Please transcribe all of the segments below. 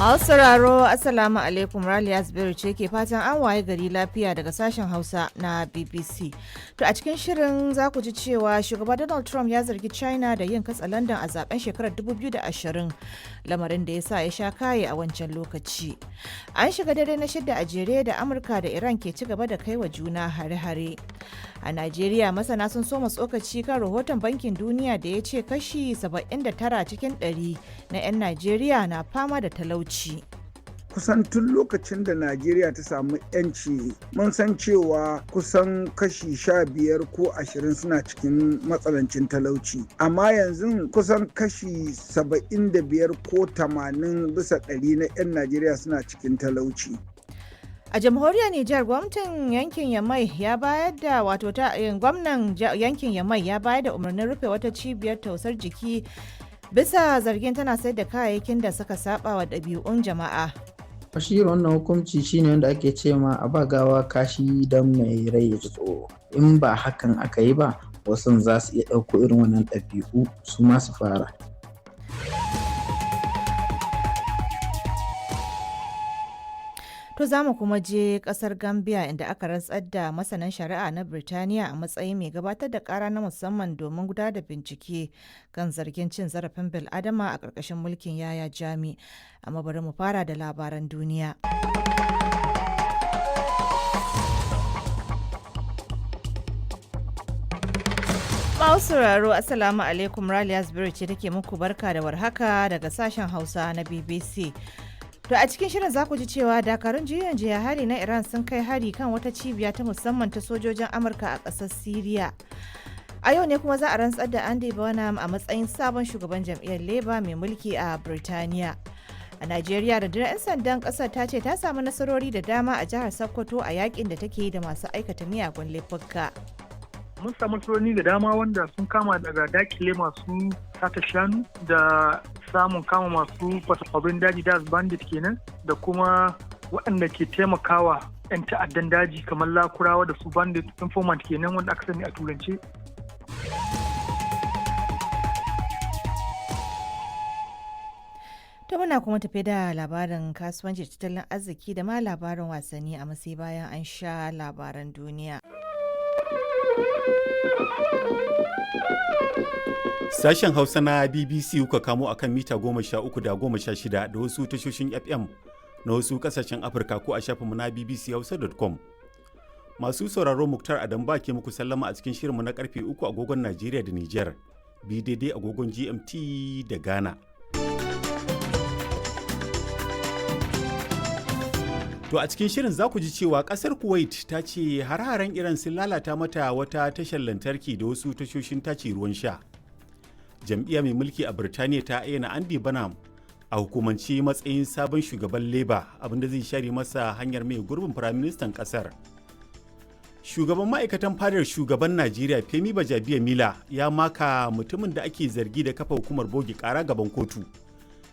Masu sauraro Assalamu alaikum, Raliha Z ce ke fatan an waye gari lafiya daga sashen Hausa na BBC. To a cikin shirin za ku ji cewa shugaba Donald Trump ya zargi China da yin katsalandan a zaben shekarar 2020, lamarin da ya sa ya sha kaye a wancan lokaci. An shiga dare na shida a jere da Amurka da Iran ke ci gaba da kai wa juna hare-hare. A Najeriya masana sun soma tsokaci kan rahoton Bankin Duniya da ya ce kashi 79 cikin 100 na 'yan Najeriya na fama da talauci. Kusan tun lokacin da Najeriya ta samu 'yanci mun san cewa kusan kashi 15 ko 20 suna cikin matsanancin talauci. Amma yanzu kusan kashi 75 ko 80 bisa 100 na 'yan Najeriya suna cikin talauci. A jamhuriyar Nijar, gwamnatin yankin Yamai ya bayar da gwamnan yankin Yamai ya bayar da umarnin rufe wata cibiyar tausar jiki bisa zargin tana sayar da kayayyakin da suka saba wa ɗabi'un jama'a. Shi wannan hukunci shine wanda ake ce ma a ba gawa kashi don mai rai ya ji tsoro. In ba hakan aka yi ba, wasu za su iya ɗauko irin wannan ɗabi'u su ma su fara. To za mu kuma je kasar Gambiya inda aka rantsar da masanan shari'a na Birtaniya a matsayin mai gabatar da kara na musamman domin gudanar da bincike kan zargin cin zarafin bil'adama a ƙarƙashin mulkin Yahya Jammeh. Amma bari mu fara da labaran duniya. Masu sauraro Assalamu alaikum, Raliha Z ce take muku barka da warhaka daga sashen Hausa na BBC. To a cikin shirin za ku ji cewa dakarun juyin juya hari na Iran sun kai hari kan wata cibiya ta musamman ta sojojin Amurka a ƙasar Siriya. A yau ne kuma za a rantsar da Andy Burnham a matsayin sabon shugaban jam'iyyar Labour mai mulki a Birtaniya. A Najeriya, rundunar 'yan sandan ƙasar ta ce ta samu nasarori da dama a jihar Sokoto a yakin da take yi da masu aikata miyagun laifuka. Mun samu nasarori da dama wanda sun kama daga dakile masu sata shanu da samun kama masu fasafabin daji da bandit kenan da kuma waɗanda ke taimakawa 'yan ta'addan daji kamar lakurawa da su bandit informant kenan wanda aka sani a turance. To muna kuma tafi da labarin kasuwanci, tattalin arziki da ma labarin wasanni a matsayi bayan an sha labaran duniya. Sashen Hausa na BBC kuka kamo akan mita 13 da 16 da wasu tashoshin FM na wasu kasashen Afirka ko a shafinmu na BBCHausa.com. Masu sauraro Muktar Adam ba ke muku sallama a cikin shirinmu na karfe 3 agogon Najeriya da Nijar, daidai agogon GMT da Ghana. To a cikin shirin za ku ji cewa kasar Kuwait ta ce har-haren Iran sun lalata mata wata tashar lantarki da wasu tashoshin tace ruwan sha. Jam'iyya mai mulki a Birtaniya ta ayyana Andy Burnham a hukumance matsayin sabon shugaban Labour, abinda zai share masa hanyar mai gurbin firaministan kasar. Shugaban ma'aikatan fadar shugaban Najeriya Femi Bajabiya-Mila ya maka mutumin da ake zargi da kafa hukumar bogi kara gaban kotu.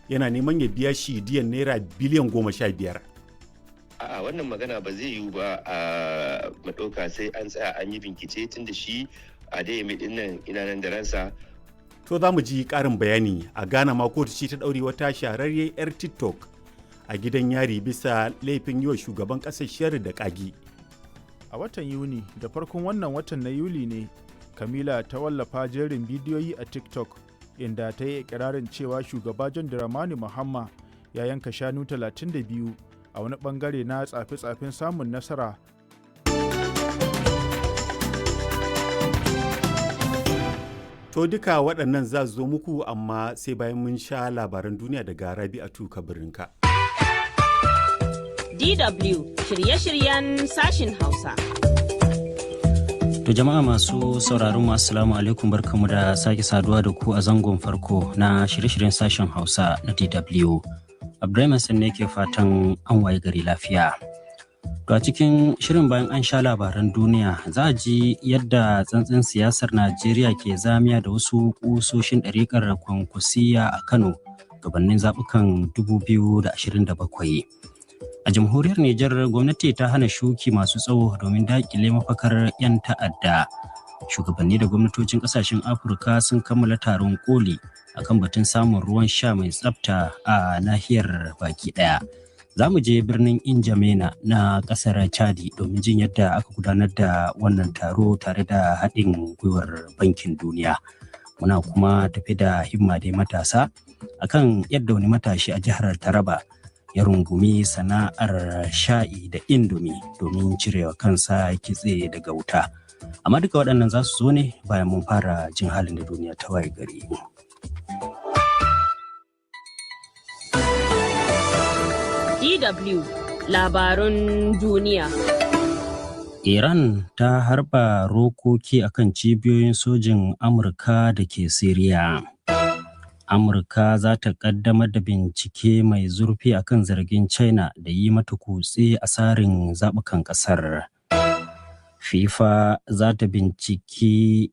Yana neman ya biya shi diyan naira biliyan 15. A'a, wannan magana ba zai yiwu ba a maɗauka sai an tsaya an yi bincike tun da shi a dai mai dinnan ina nan da ransa. To za mu ji ƙarin bayani. A Ghana ma kotu ce ta ɗaure wata shahararriyar 'yar TikTok a gidan yari bisa laifin yi wa shugaban ƙasar sharri da ƙage. A watan Yuni da farkon wannan watan na Yuli ne, Kamila ta wallafa jerin bidiyoyi a TikTok inda ta yi ikirarin cewa shugaba John Dramani Mahama ya yanka shanu 32 a wani bangare na tsafe-tsafen samun nasara. To duka waɗannan za zo muku amma sai bayan mun sha labaran duniya daga Rabi'atu Kabirinka. DW shirye-shiryen sashin Hausa. To jama'a masu sauraron mu assalamu alaikum, barkamu da sake saduwa da ku a zangon farko na shirye-shiryen sashen Hausa na DW. Abdulrahman ne ke fatan an waye gari lafiya. To a cikin shirin bayan an sha labaran duniya za a ji yadda tsantsin siyasar Najeriya ke zamiya da wasu kusoshin ɗariƙar kwankwasiya a Kano gabanin zaɓukan 2027. A jamhuriyar Nijar gwamnati ta hana shuki masu tsawo domin daƙile mafakar 'yan ta'adda. shugabanni da gwamnatocin kasashen Afirka sun kammala taron koli akan batun samun ruwan sha mai tsafta a nahiyar baki daya. Za mu je birnin Injamena na kasar Chadi domin jin yadda aka gudanar da wannan taro tare da haɗin gwiwar Bankin Duniya. Muna kuma tafi da himma dai matasa akan yadda wani matashi a jihar Taraba ya rungumi sana'ar sha'i da indomi domin cirewa kansa kitse daga wuta. Amma duka waɗannan za su zo ne bayan mun fara jin halin da duniya ta waye gari. DW Labarun Duniya. Iran ta harba rokoki akan cibiyoyin sojin Amurka da ke Siriya. Amurka za ta kaddamar da bincike mai zurfi akan zargin China da yi mata kutse a tsarin zaɓukan ƙasar. FIFA za ta binciki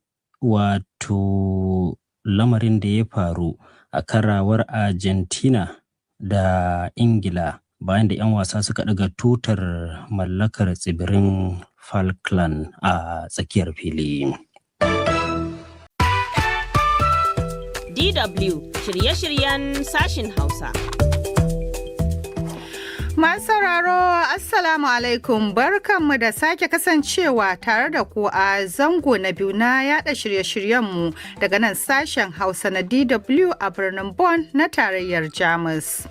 lamarin da ya faru a karawar Argentina da Ingila bayan da 'yan wasa suka daga tutar mallakar tsibirin Falkland a tsakiyar fili. DW shirye-shiryen sashin Hausa. Masu sauraro, Assalamu alaikum, barkanmu da sake kasancewa tare da ku a zango na biyu na yada shirye-shiryenmu daga nan sashen Hausa na DW a birnin Bonn na tarayyar Jamus.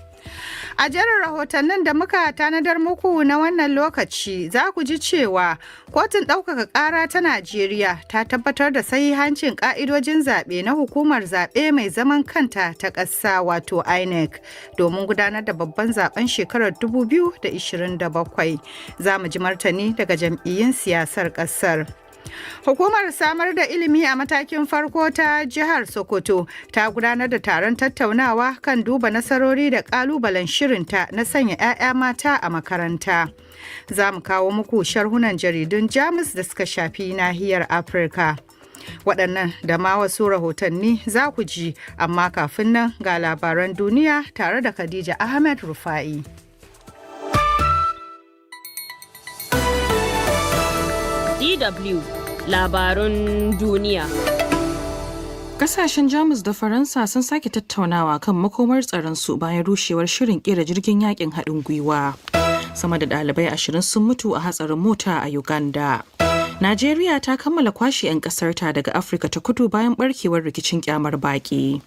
A jerin rahotannin da muka tanadar muku na wannan lokaci za ku ji cewa kotun ɗaukaka ƙara ta Najeriya ta tabbatar da sahihancin ƙa'idojin zaɓe na hukumar zaɓe mai zaman kanta ta ƙasa wato INEC domin gudanar da babban zaɓen shekarar 2027. Za mu ji martani daga jam'iyyun siyasar ƙasar. Hukumar samar da ilimi a matakin farko ta jihar Sokoto ta gudanar da taron tattaunawa kan duba nasarori da kalubalen shirinta na sanya 'ya'ya mata a makaranta. Za mu kawo muku sharhunan jaridun Jamus da suka shafi nahiyar Afirka. Waɗannan da ma wasu rahotanni za ku ji, amma kafin nan ga labaran duniya tare da Khadija Ahmed Rufa'i. DW Labarun Duniya. Kasashen Jamus da Faransa sun sake tattaunawa kan makomar tsaronsu bayan rushewar shirin kera jirgin yakin haɗin gwiwa. Sama da ɗalibai 20 sun mutu a hatsarin mota a Uganda. Najeriya ta kammala kwashe 'yan ƙasarta daga Afirka ta kudu bayan barkewar rikicin kyamar baƙi.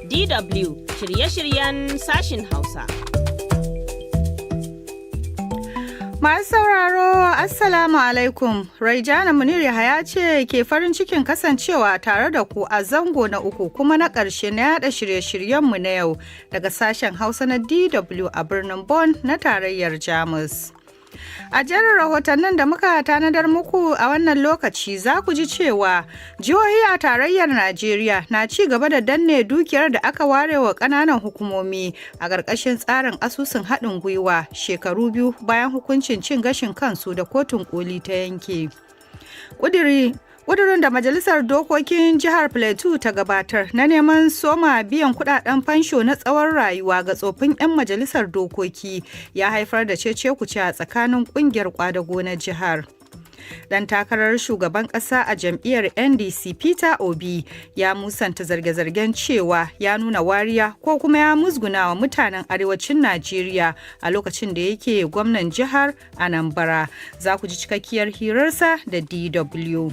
DW shirye-shiryen sashin Hausa. Masu sauraro, Assalamu alaikum. Raijana Munir Yahya ce ke farin cikin kasancewa tare da ku a zango na uku kuma na ƙarshe na yada shirye-shiryenmu na yau daga sashen Hausa na DW a birnin Bonn na tarayyar Jamus. A jerin rahotannin da muka tanadar muku a wannan lokaci za ku ji cewa jihohi a tarayyar Najeriya na ci gaba da danne dukiyar da aka ware wa ƙananan hukumomi a ƙarƙashin tsarin asusun haɗin gwiwa shekaru 2 bayan hukuncin cin gashin kansu da kotun koli ta yanke. Ƙudurin da Majalisar Dokokin Jihar Plateau ta gabatar na neman soma biyan kudaden fansho na tsawon rayuwa ga tsofin 'yan majalisar dokoki ya haifar da cece-kuce a tsakanin ƙungiyar kwadago na jihar. Dan takarar shugaban ƙasa a jam'iyyar NDC Peter Obi ya musanta zarge-zargen cewa ya nuna wariya ko kuma ya musguna wa mutanen arewacin Najeriya a lokacin da yake gwamnan jihar Anambra. Za ku ji cikakkiyar hirarsa da DW.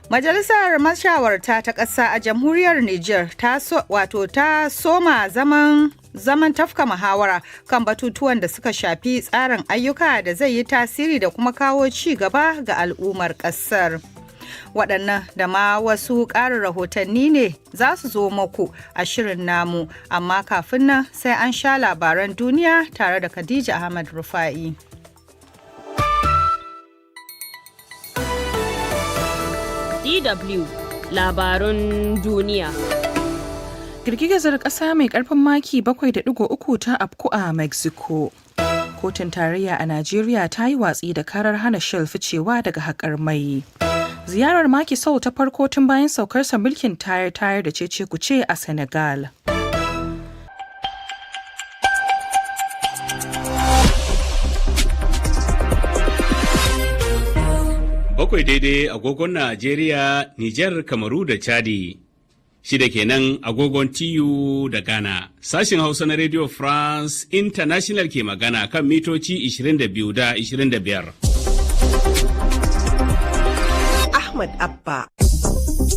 Majalisar Mashawarta ta ƙasa a jamhuriyar Nijar ta soma zaman tafka muhawara kan batutuwan da suka shafi tsarin ayyuka da zai yi tasiri da kuma kawo ci gaba ga al'ummar ƙasar. Waɗannan da ma wasu ƙarin rahotanni ne za su zo muku a shirin namu, amma kafin nan sai an sha labaran duniya tare da Khadija Ahmad Rufa'i. DW Labarun Duniya. Girgizar ƙasa mai ƙarfin maki 7.3 ta afku a Mexico. Kotun tarayya a Najeriya ta yi watsi da karar hana Shell ficewa daga haƙar mai. Ziyarar Macky Sall ta farko tun bayan saukarsa mulkin tayar da cece-kuce a Senegal. 7 daidai agogon Najeriya, Nijar, Kamaru da Chadi. 6 kenan agogon TU da Ghana. Sashin Hausa na Radio France International ke magana kan mitoci 22 da 25. Ahmad Abba.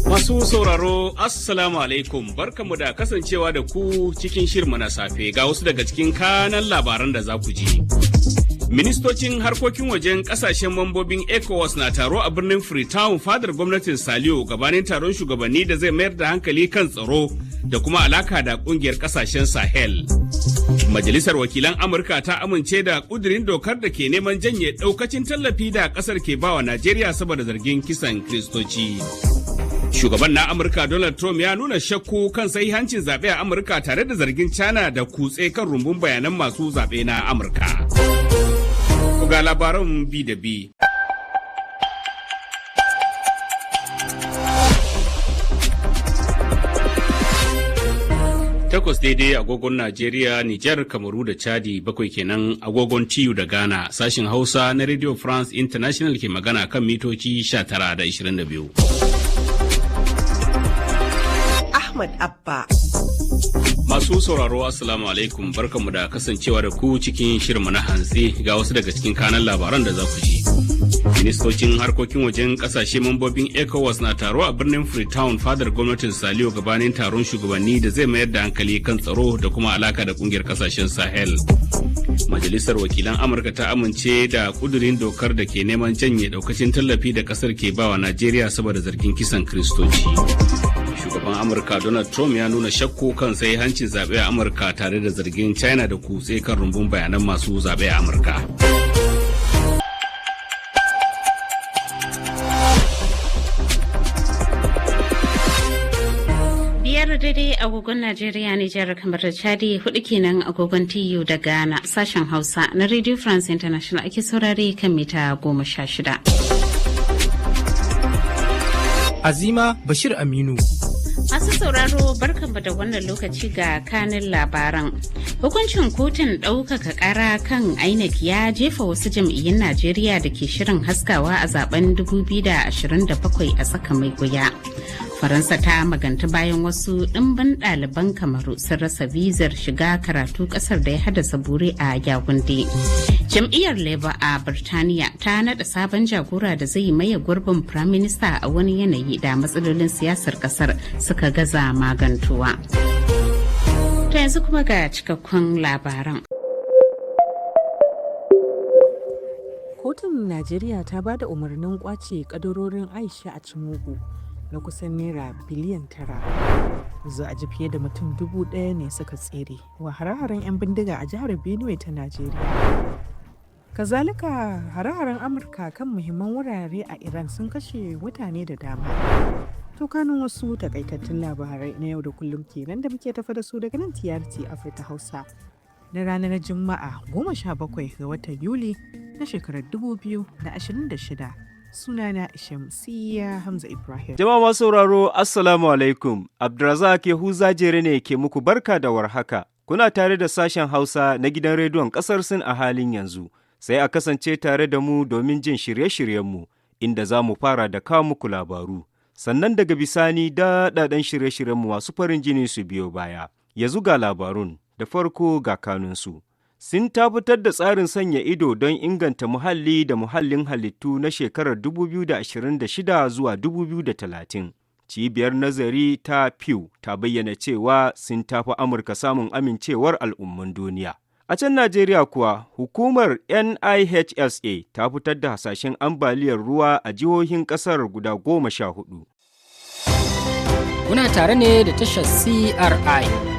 Masu sauraro, Assalamu alaikum, barkanmu da kasancewa da ku cikin shirma na safe ga wasu daga cikin kanan labaran da za ku ji. Ministocin harkokin wajen kasashen mambobin ECOWAS na taro a birnin Freetown fadar gwamnatin Saliyo gabanin taron shugabanni da zai mayar da hankali kan tsaro da kuma alaka da kungiyar kasashen Sahel. Majalisar wakilan Amurka ta amince da kudirin dokar da ke neman janye daukacin tallafi da kasar ke bawa Najeriya saboda zargin kisan Kiristoci. Shugaban na Amurka Donald Trump ya nuna shakku kan sahihancin zaɓe a Amurka tare da zargin China da kutse kan rumbun bayanan masu zaɓe na Amurka. Ga labaran bi da bi. Takwas daidai agogon Najeriya, Nijar, Kamaru da Chadi, 7 kenan agogon TU da Ghana. Sashin Hausa na Radio France International ke magana kan mitoci 19 da 22. Ahmad Abba. Masu sauraro Assalamu alaikum, barkanmu da kasancewa da ku cikin shirinmu na hantsi ga wasu daga cikin kanan labaran da za ku ji. Ministocin harkokin wajen kasashe mambobin ECOWAS na taro a birnin Freetown fadar gwamnatin Saliyo gabanin taron shugabanni da zai mayar da hankali kan tsaro da kuma alaka da kungiyar kasashen Sahel. Majalisar wakilan Amurka ta amince da kudurin dokar da ke neman janye daukacin tallafi da kasar ke bawa Najeriya saboda zargin kisan Kiristoci. Shugaban Amurka Donald Trump ya nuna shakku kan hancin zaɓe a Amurka tare da zargin China da kutse kan rumbun bayanan masu zaɓe a Amurka. Biyar daidai agogon Najeriya, Nijar, kamar da Chadi, 4 kenan agogon TU da Ghana. Sashen Hausa na Radio France International ake saurare kan mita 16. Azima Bashir Aminu. Masu sauraro barkanmu da wannan lokaci ga kanin labaran. Hukuncin kotun ɗaukaka ƙara kan INEC ya jefa wasu jam'iyyun Najeriya da ke shirin haskawa a zaben 2027 a tsaka mai wuya. Faransa ta maganta bayan wasu ɗimbin ɗaliban Kamaru sun rasa bizar shiga karatu ƙasar da ya haddasa bore a Yawunde. Jam'iyyar Labour a Birtaniya ta naɗa sabon jagora da zai maye gurbin Firaminista a wani yanayi da matsalolin siyasar ƙasar suka gaza magantuwa. Ta yanzu kuma ga cikakkun labaran. Kotun Najeriya ta ba da umarnin kwace kadarorin Aisha a Cimugu na kusan naira biliyan 9. Za a ji fiye da mutum 1,000 ne suka tsere wa hare-haren 'yan bindiga a jihar Benue ta Najeriya. Kazalika hare-haren Amurka kan muhimman wurare a Iran sun kashe mutane da dama. To kanun wasu takaitattun labarai na yau da kullum kenan da muke tafa da su daga nan TRT Afirka Hausa na ranar Juma'a 17 ga watan Yuli na shekarar 2026. Sunana Shamsiyya Hamza Ibrahim. Jama'a masu sauraro Assalamu alaikum. Abdulrazak Yahuza Jere ne ke muku barka da warhaka. Kuna tare da sashen Hausa na gidan rediyon ƙasar Sin a halin yanzu. Sai a kasance tare da mu domin jin shirye-shiryenmu inda za mu fara da kawo muku labaru. Sannan daga bisani daɗaɗɗen shirye-shiryenmu masu farin jini su biyo baya. Yanzu ga labarun, da farko ga kanunsu. Sin ta fitar da tsarin sanya ido don inganta muhalli da muhallin halittu na shekarar 2026 zuwa 2030. Cibiyar nazari ta Pew ta bayyana cewa Sin ta fi Amurka samun amincewar al'umman duniya. A can Najeriya kuwa, hukumar NIHSA ta fitar da hasashen ambaliyar ruwa a jihohin ƙasar guda 14. Kuna tare ne da tashar CRI